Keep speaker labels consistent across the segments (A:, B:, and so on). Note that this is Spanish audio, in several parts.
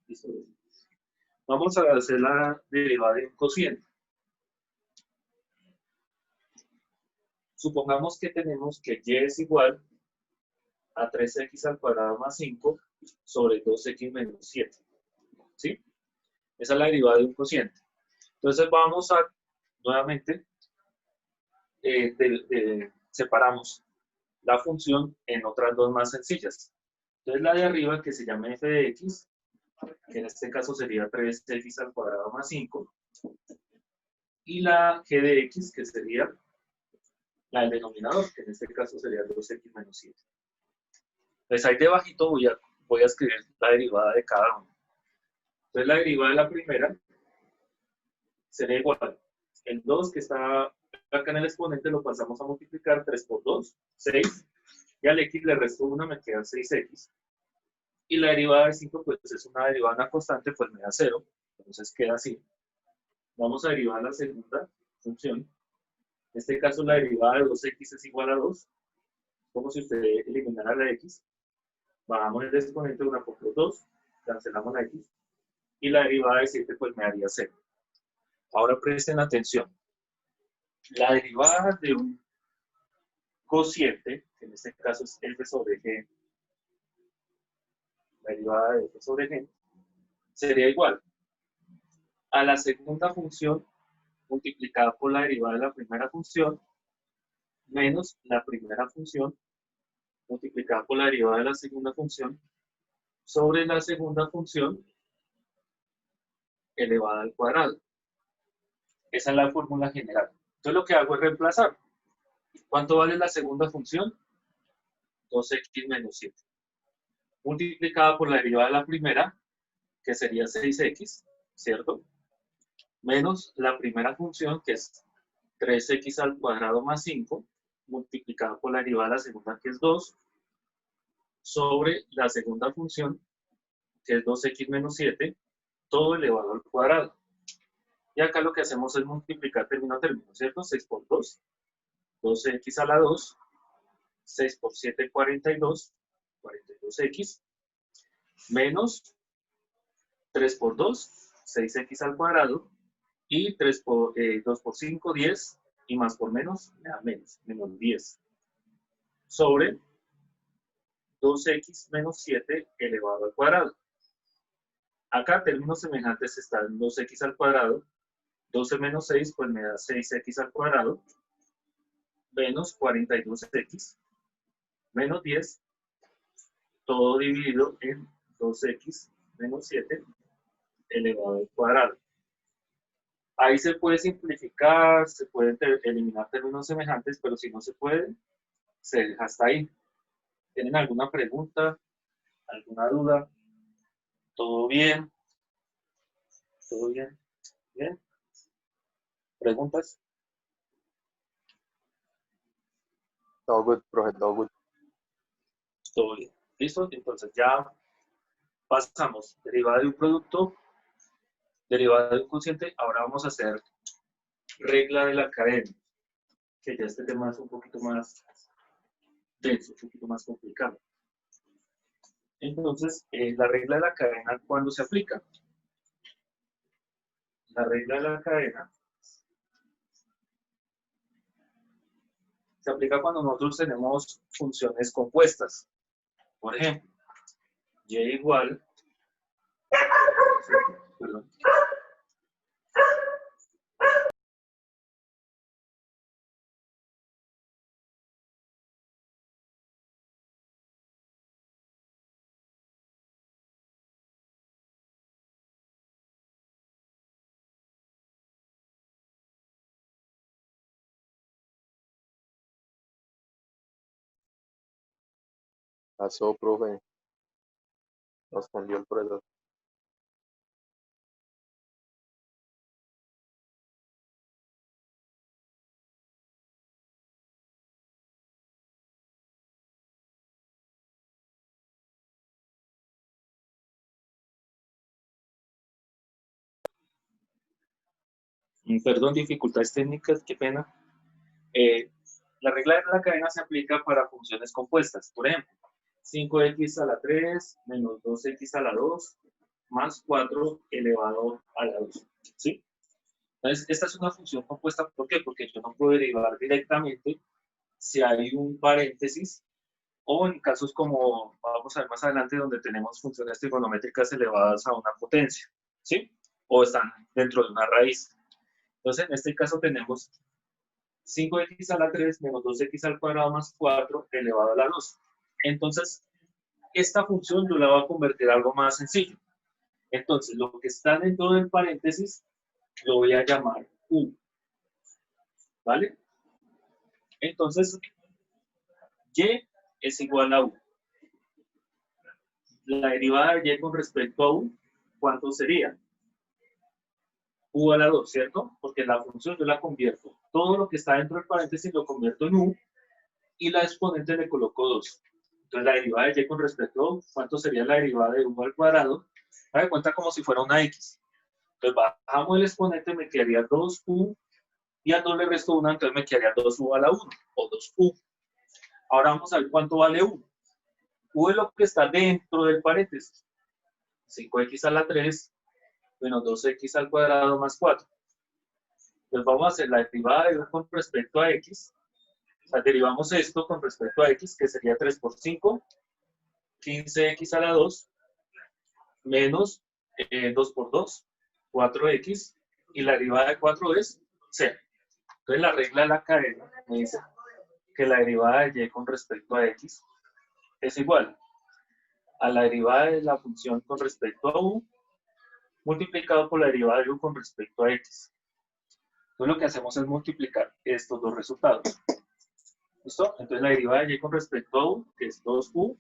A: Listo. Vamos a hacer la derivada de un cociente. Supongamos que tenemos que y es igual a 3x al cuadrado más 5 sobre 2x menos 7. ¿Sí? Esa es la derivada de un cociente. Entonces vamos a, nuevamente, separamos la función en otras dos más sencillas. Entonces la de arriba, que se llama f de x, que en este caso sería 3x al cuadrado más 5, y la g de x, que sería la del denominador, que en este caso sería 2x menos 7. Entonces ahí debajito voy a escribir la derivada de cada uno. Entonces la derivada de la primera sería igual. El 2 que está acá en el exponente lo pasamos a multiplicar, 3 por 2, 6. Y al x le resto 1, me queda 6x. Y la derivada de 5, pues es una derivada de una constante, pues me da 0. Entonces queda así. Vamos a derivar la segunda función. En este caso la derivada de 2x es igual a 2. Como si usted eliminara la x. Bajamos el exponente 1 por 2. Cancelamos la x. Y la derivada de 7 pues me daría 0. Ahora presten atención. La derivada de un cociente, que en este caso es f sobre g, la derivada de f sobre g, sería igual a la segunda función multiplicada por la derivada de la primera función menos la primera función multiplicada por la derivada de la segunda función sobre la segunda función elevada al cuadrado. Esa es la fórmula general. Entonces lo que hago es reemplazar. ¿Cuánto vale la segunda función? 2x menos 7. Multiplicada por la derivada de la primera, que sería 6x, ¿cierto? Menos la primera función, que es 3x al cuadrado más 5, multiplicada por la derivada de la segunda, que es 2, sobre la segunda función, que es 2x menos 7, todo elevado al cuadrado. Y acá lo que hacemos es multiplicar término a término, ¿cierto? 6 por 2, 12x a la 2, 6 por 7, 42, 42x, menos 3 por 2, 6x al cuadrado, y 2 por 5, 10, y más por menos, me da menos 10, sobre 2x menos 7 elevado al cuadrado. Acá términos semejantes están 2x al cuadrado, 12 menos 6, pues me da 6x al cuadrado, menos 42x, menos 10, todo dividido en 2x menos 7 elevado al cuadrado. Ahí se puede simplificar, se pueden eliminar términos semejantes, pero si no se puede, se deja hasta ahí. ¿Tienen alguna pregunta? ¿Alguna duda? ¿Todo bien? ¿Todo bien? ¿Bien? ¿Preguntas?
B: Todo good, profe, todo good.
A: Todo bien. ¿Listo? Entonces ya pasamos derivada de un producto, derivada de un cociente. Ahora vamos a hacer regla de la cadena, que ya este tema es un poquito más denso, un poquito más complicado. Entonces, la regla de la cadena, ¿cuándo se aplica? La regla de la cadena se aplica cuando nosotros tenemos funciones compuestas. Por ejemplo, y igual, perdón,
B: Pasó, profe. Nos escondió el profesor.
A: perdón, dificultades técnicas, qué pena. La regla de la cadena se aplica para funciones compuestas. Por ejemplo, 5x a la 3 menos 2x a la 2 más 4 elevado a la 2. ¿Sí? Entonces, esta es una función compuesta. ¿Por qué? Porque yo no puedo derivar directamente si hay un paréntesis o en casos como vamos a ver más adelante donde tenemos funciones trigonométricas elevadas a una potencia. ¿Sí? O están dentro de una raíz. Entonces, en este caso tenemos 5x a la 3 menos 2x al cuadrado más 4 elevado a la 2. Entonces, esta función yo la voy a convertir a algo más sencillo. Entonces, lo que está dentro del paréntesis lo voy a llamar u. ¿Vale? Entonces, y es igual a u. La derivada de y con respecto a u, ¿cuánto sería? U a la 2, ¿cierto? Porque la función yo la convierto. Todo lo que está dentro del paréntesis lo convierto en u y la exponente le coloco 2. Entonces, la derivada de y con respecto a u, ¿cuánto sería la derivada de u al cuadrado? Me da cuenta como si fuera una x. Entonces, bajamos el exponente, me quedaría 2u, y a 2 le resto 1, entonces me quedaría 2u a la 1, o 2u. Ahora vamos a ver cuánto vale u. U es lo que está dentro del paréntesis. 5x a la 3 menos 2x al cuadrado más 4. Entonces vamos a hacer la derivada de u con respecto a x. O sea, derivamos esto con respecto a x, que sería 3 por 5, 15x a la 2, menos 2 por 2, 4x, y la derivada de 4 es 0. Entonces la regla de la cadena me dice que la derivada de y con respecto a x es igual a la derivada de la función con respecto a u multiplicado por la derivada de u con respecto a x. Entonces lo que hacemos es multiplicar estos dos resultados. ¿Listo? Entonces la derivada de y con respecto a u, que es 2u,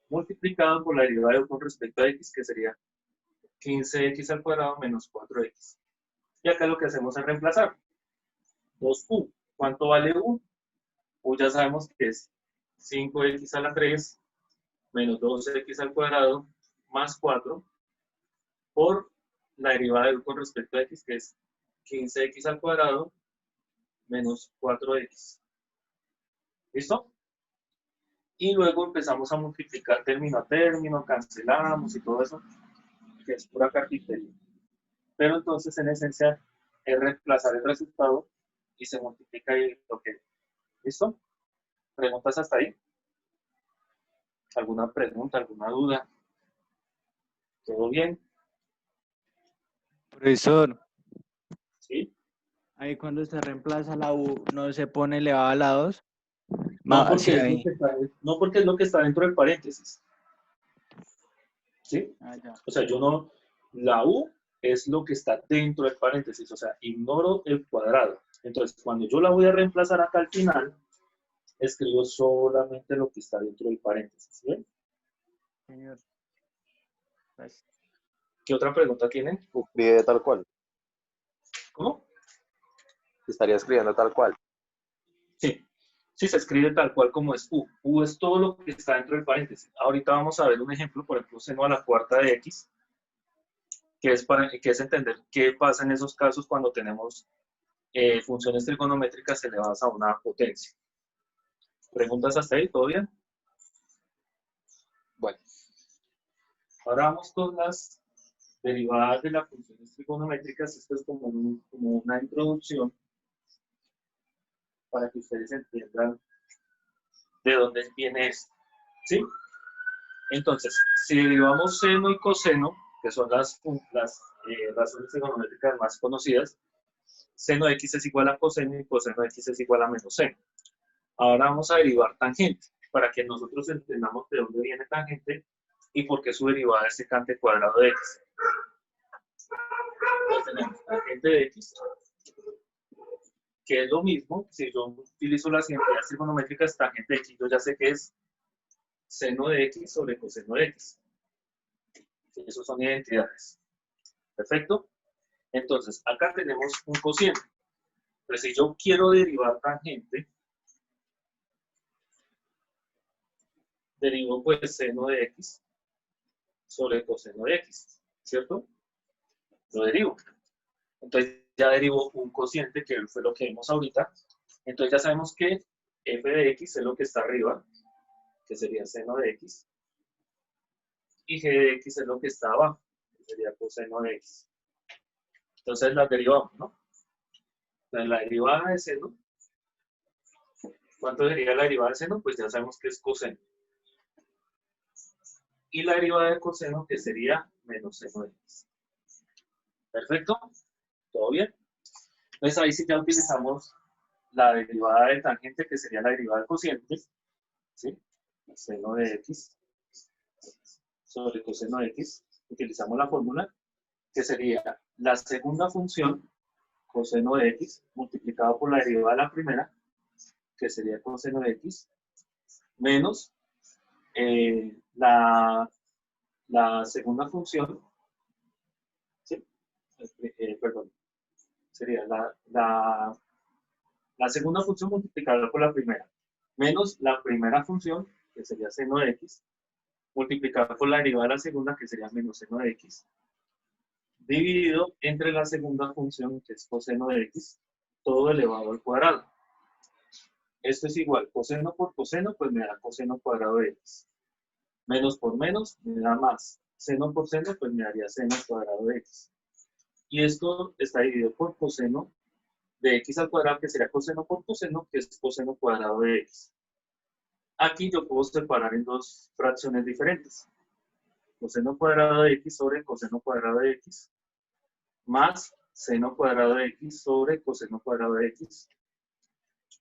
A: multiplicado por la derivada de u con respecto a x, que sería 15x al cuadrado menos 4x. Y acá lo que hacemos es reemplazar. 2u, ¿cuánto vale u? U ya sabemos que es 5x a la 3 menos 2x al cuadrado más 4 por la derivada de u con respecto a x, que es 15x al cuadrado menos 4x. ¿Listo? Y luego empezamos a multiplicar término a término, cancelamos y todo eso, que es pura carpintería. Pero entonces, en esencia, es reemplazar el resultado y se multiplica y lo que. ¿Listo? ¿Preguntas hasta ahí? ¿Alguna pregunta, alguna duda? ¿Todo bien?
C: Profesor,
A: ¿Sí?
C: ahí cuando se reemplaza la U, ¿no se pone elevado a la 2?
A: No porque,
C: Sí,
A: es lo
C: ahí.
A: que está, no porque es lo que está dentro del paréntesis. ¿Sí?
C: Ah, ya.
A: O sea, yo no, la U es lo que está dentro del paréntesis, o sea, ignoro el cuadrado. Entonces, cuando yo la voy a reemplazar acá al final, escribo solamente lo que está dentro del paréntesis. ¿Bien?
C: Señor. Gracias.
A: ¿Qué otra pregunta tienen?
B: Escribe tal cual.
A: ¿Cómo?
B: Estaría escribiendo tal cual.
A: Sí. Sí, se escribe tal cual como es U. U es todo lo que está dentro del paréntesis. Ahorita vamos a ver un ejemplo, por ejemplo, seno a la cuarta de X, que es entender qué pasa en esos casos cuando tenemos funciones trigonométricas elevadas a una potencia. ¿Preguntas hasta ahí? ¿Todo bien? Bueno. Ahora vamos con las derivadas de las funciones trigonométricas. Esto es como una introducción para que ustedes entiendan de dónde viene esto. ¿Sí? Entonces, si derivamos seno y coseno, que son las razones trigonométricas más conocidas, seno de x es igual a coseno y coseno de x es igual a menos seno. Ahora vamos a derivar tangente, para que nosotros entendamos de dónde viene tangente y por qué su derivada es secante cuadrado de x. Entonces tenemos tangente de x, que es lo mismo, si yo utilizo las identidades trigonométricas, tangente de x, yo ya sé que es seno de x sobre coseno de x. Esas son identidades. ¿Perfecto? Entonces, acá tenemos un cociente. Pero si yo quiero derivar tangente, derivo pues seno de x sobre coseno de x, ¿cierto? Lo derivo. Entonces ya derivo un cociente, que fue lo que vimos ahorita. Entonces ya sabemos que f de x es lo que está arriba, que sería seno de x, y g de x es lo que está abajo, que sería coseno de x. Entonces las derivamos, ¿no? Entonces la derivada de seno, ¿cuánto sería la derivada de seno? Pues ya sabemos que es coseno. Y la derivada de coseno, que sería menos seno de x. ¿Perfecto? ¿Todo bien? Entonces ahí sí ya utilizamos la derivada de tangente, que sería la derivada de cociente, ¿sí? Seno de x sobre coseno de x. Utilizamos la fórmula, que sería la segunda función, coseno de x, multiplicado por la derivada de la primera, que sería coseno de x, menos la segunda función, ¿sí? Perdón, sería la segunda función multiplicada por la primera, menos la primera función, que sería seno de x, multiplicada por la derivada de la segunda, que sería menos seno de x, dividido entre la segunda función, que es coseno de x, todo elevado al cuadrado. Esto es igual, coseno por coseno, pues me da coseno cuadrado de x. Menos por menos me da más. Seno por seno, pues me daría seno cuadrado de x. Y esto está dividido por coseno de x al cuadrado, que sería coseno por coseno, que es coseno cuadrado de x. Aquí yo puedo separar en dos fracciones diferentes. Coseno cuadrado de x sobre coseno cuadrado de x, más seno cuadrado de x sobre coseno cuadrado de x.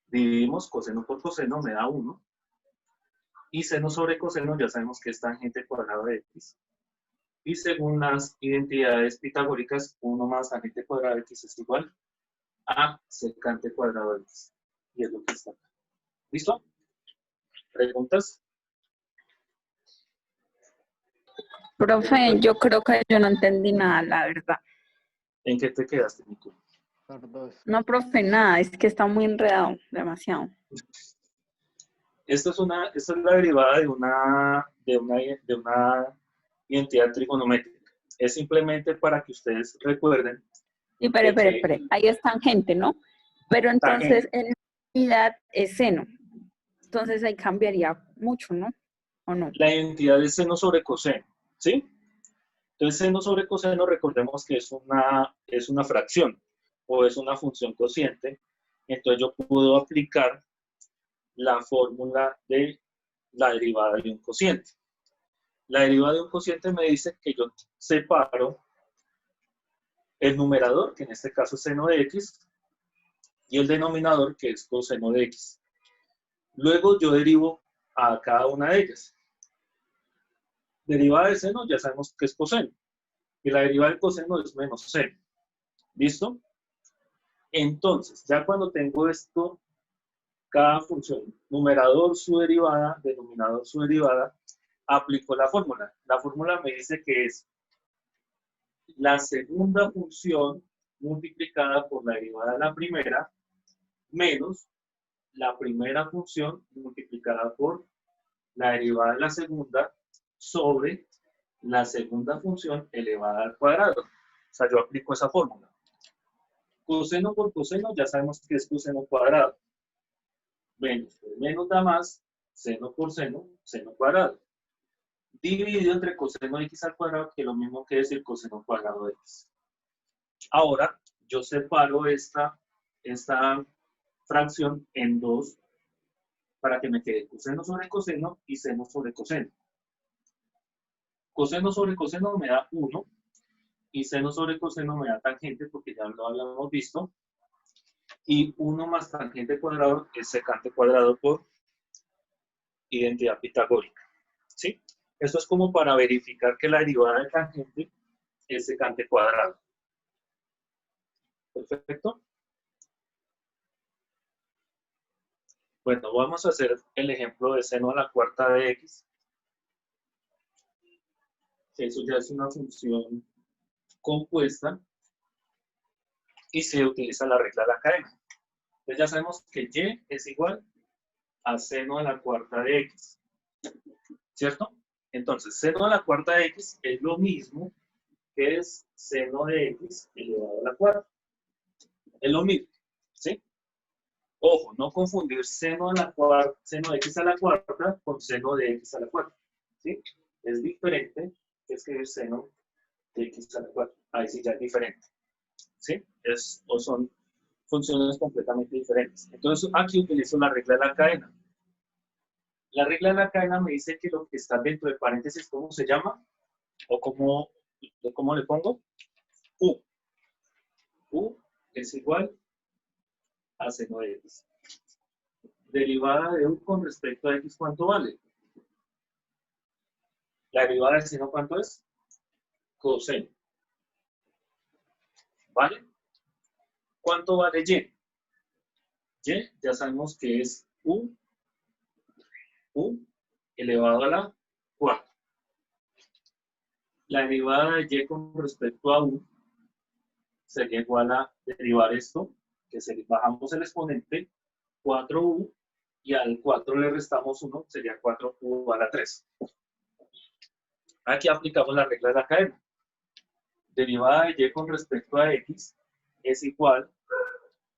A: Dividimos coseno por coseno, me da 1. Y seno sobre coseno ya sabemos que es tangente cuadrado de x. Y según las identidades pitagóricas, 1 más tangente cuadrado de x es igual a secante cuadrado de x. Y es lo que está acá. ¿Listo? ¿Preguntas?
D: Profe, yo creo que yo no entendí nada, la verdad.
A: ¿En qué te quedaste, Nico?
C: Por dos.
D: No, profe, nada, es que está muy enredado, demasiado.
A: Esta es la derivada de una identidad trigonométrica. Es simplemente para que ustedes recuerden.
D: Sí, pero, ahí es tangente, ¿no? Pero entonces en la unidad es seno. Entonces ahí cambiaría mucho, ¿no? ¿O no?
A: La identidad es seno sobre coseno, ¿sí? Entonces, seno sobre coseno, recordemos que es una fracción o es una función cociente. Entonces, yo puedo aplicar la fórmula de la derivada de un cociente. La derivada de un cociente me dice que yo separo el numerador, que en este caso es seno de x, y el denominador, que es coseno de x. Luego yo derivo a cada una de ellas. Derivada de seno, ya sabemos que es coseno. Y la derivada del coseno es menos seno. ¿Listo? Entonces, ya cuando tengo esto, cada función, numerador su derivada, denominador su derivada, aplico la fórmula. La fórmula me dice que es la segunda función multiplicada por la derivada de la primera, menos la primera función multiplicada por la derivada de la segunda sobre la segunda función elevada al cuadrado. O sea, yo aplico esa fórmula. Coseno por coseno, ya sabemos que es coseno cuadrado. Menos por menos da más, seno por seno, seno cuadrado. Dividido entre coseno de x al cuadrado, que es lo mismo que decir coseno cuadrado de x. Ahora, yo separo esta fracción en dos para que me quede coseno sobre coseno y seno sobre coseno. Coseno sobre coseno me da 1 y seno sobre coseno me da tangente, porque ya lo habíamos visto. Y 1 más tangente cuadrado es secante cuadrado por identidad pitagórica. ¿Sí? Esto es como para verificar que la derivada de tangente es secante cuadrado. ¿Perfecto? Bueno, vamos a hacer el ejemplo de seno a la cuarta de x. Eso ya es una función compuesta y se utiliza la regla de la cadena. Entonces ya sabemos que y es igual a seno a la cuarta de x. ¿Cierto? Entonces, seno a la cuarta de x es lo mismo que es seno de x elevado a la cuarta. Es lo mismo, ¿sí? Ojo, no confundir seno de x a la cuarta con seno de x a la cuarta. ¿Sí? Es diferente que escribir seno de x a la cuarta. Ahí sí ya es diferente. ¿Sí? O son funciones completamente diferentes. Entonces, aquí utilizo la regla de la cadena. La regla de la cadena me dice que lo que está dentro de paréntesis, ¿cómo se llama? ¿O cómo le pongo? U. U es igual a seno de x. Derivada de u con respecto a x, ¿cuánto vale? La derivada de seno, ¿cuánto es? Coseno. ¿Vale? ¿Cuánto vale y? Y ya sabemos que es u elevado a la 4. La derivada de y con respecto a u sería igual a derivar esto, que bajamos el exponente, 4u, y al 4 le restamos 1, sería 4u a la 3. Aquí aplicamos la regla de la cadena. Derivada de y con respecto a x es igual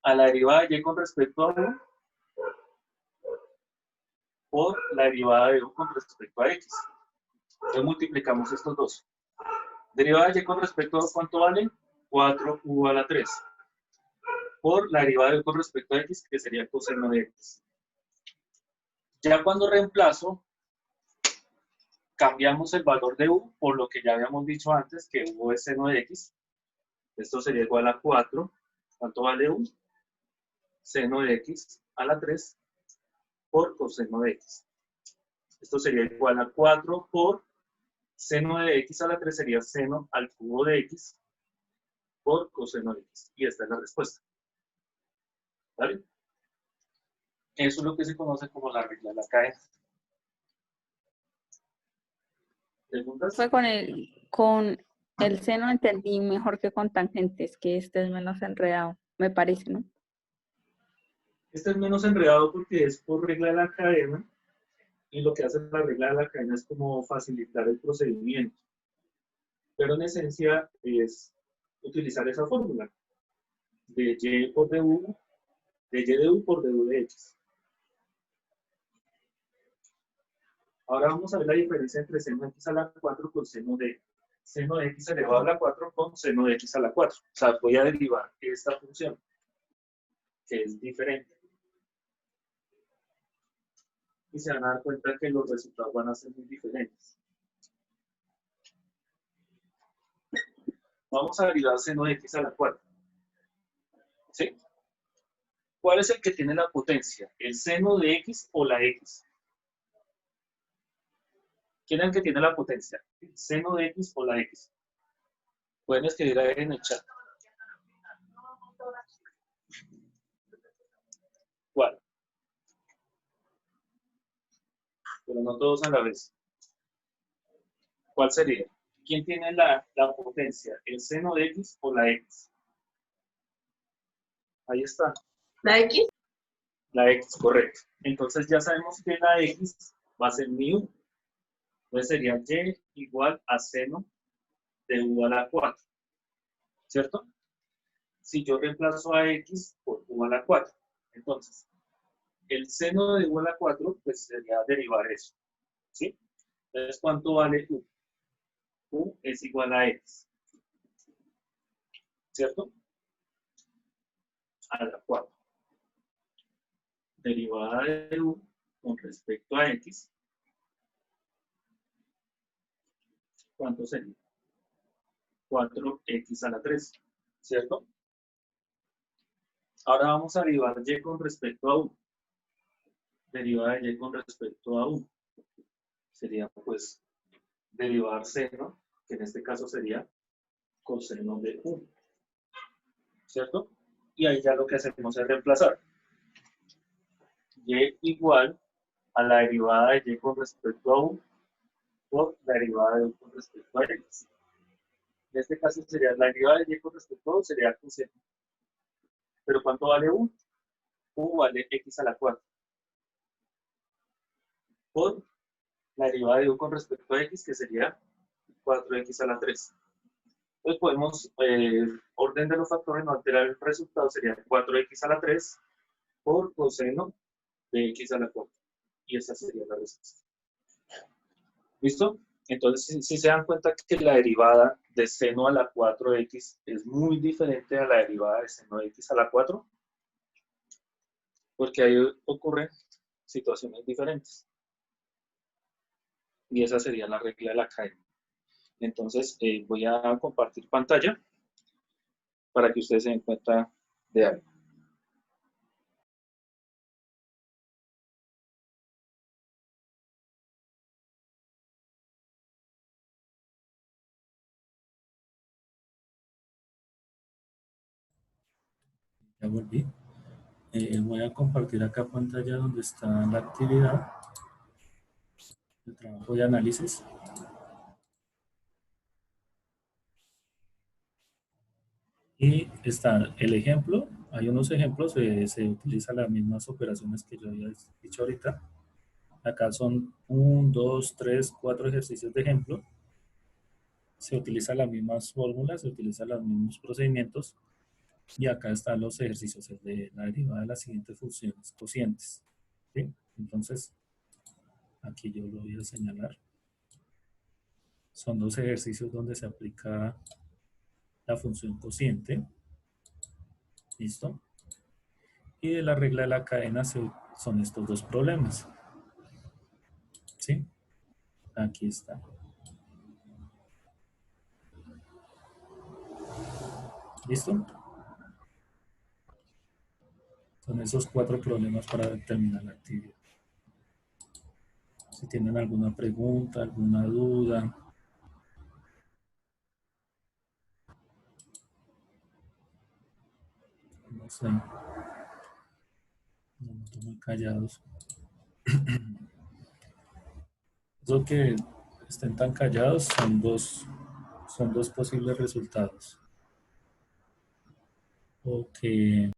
A: a la derivada de y con respecto a u por la derivada de u con respecto a x. Entonces multiplicamos estos dos. Derivada de y con respecto a ¿cuánto vale? 4u a la 3. Por la derivada de u con respecto a x, que sería coseno de x. Ya cuando reemplazo, cambiamos el valor de u por lo que ya habíamos dicho antes, que u es seno de x. Esto sería igual a 4. ¿Cuánto vale u? Seno de x a la 3 por coseno de x. Esto sería igual a 4 por seno de x a la 3 sería seno al cubo de x por coseno de x. Y esta es la respuesta. ¿Vale? Eso es lo que se conoce como la regla de la cadena. ¿Preguntas?
D: Fue con el seno entendí mejor que con tangentes, que este es menos enredado, me parece, ¿no?
A: Este es menos enredado porque es por regla de la cadena y lo que hace la regla de la cadena es como facilitar el procedimiento. Pero en esencia es utilizar esa fórmula de y por du, de y de u por du de x. Ahora vamos a ver la diferencia entre seno de x a la 4 con seno de x elevado a la 4 con seno de x a la 4. O sea, voy a derivar esta función, que es diferente. Y se van a dar cuenta que los resultados van a ser muy diferentes. Vamos a derivar seno de x a la 4. ¿Sí? ¿Cuál es el que tiene la potencia? ¿El seno de x o la x? ¿Quién es el que tiene la potencia? ¿El seno de x o la x? Pueden escribir ahí en el chat. ¿Cuál? Pero no todos a la vez. ¿Cuál sería? ¿Quién tiene la potencia? ¿El seno de x o la x? Ahí está.
E: ¿La X?
A: La x, correcto. Entonces ya sabemos que la x va a ser mi u. Entonces sería y igual a seno de u a la 4. ¿Cierto? Si yo reemplazo a x por u a la 4. Entonces, el seno de u a la 4, pues sería derivar eso. ¿Sí? Entonces, ¿cuánto vale u? U es igual a x. ¿Cierto? A la 4. Derivada de u con respecto a x. ¿Cuánto sería? 4x a la 3. ¿Cierto? Ahora vamos a derivar y con respecto a u. Derivada de y con respecto a u. Sería pues derivar seno, que en este caso sería coseno de u. ¿Cierto? Y ahí ya lo que hacemos es reemplazar. Y igual a la derivada de y con respecto a u por la derivada de u con respecto a x. En este caso sería la derivada de y con respecto a u sería coseno. ¿Pero cuánto vale u? U vale x a la 4. Por la derivada de u con respecto a x, que sería 4x a la 3. Entonces podemos, orden de los factores, no alterar el resultado, sería 4x a la 3 por coseno de x a la 4. Y esa sería la respuesta. ¿Listo? Entonces, si se dan cuenta que la derivada de seno a la 4x es muy diferente a la derivada de seno de x a la 4, porque ahí ocurren situaciones diferentes. Y esa sería la regla de la cadena. Entonces, voy a compartir pantalla para que ustedes se den cuenta de algo.
E: Ya volví. Voy a compartir acá pantalla donde está la actividad de trabajo de análisis. Y está el ejemplo. Hay unos ejemplos, se utilizan las mismas operaciones que yo había dicho ahorita. Acá son 1, 2, 3, 4 ejercicios de ejemplo. Se utilizan las mismas fórmulas, se utilizan los mismos procedimientos. Y acá están los ejercicios, el de la derivada de las siguientes funciones cocientes. ¿Sí? Entonces, aquí yo lo voy a señalar. Son dos ejercicios donde se aplica la función cociente. ¿Listo? Y de la regla de la cadena son estos dos problemas. ¿Sí? Aquí está. ¿Listo? Son esos 4 problemas para determinar la actividad. Si tienen alguna pregunta, alguna duda. No sé. No noto muy callados. Eso que estén tan callados son dos posibles resultados. O que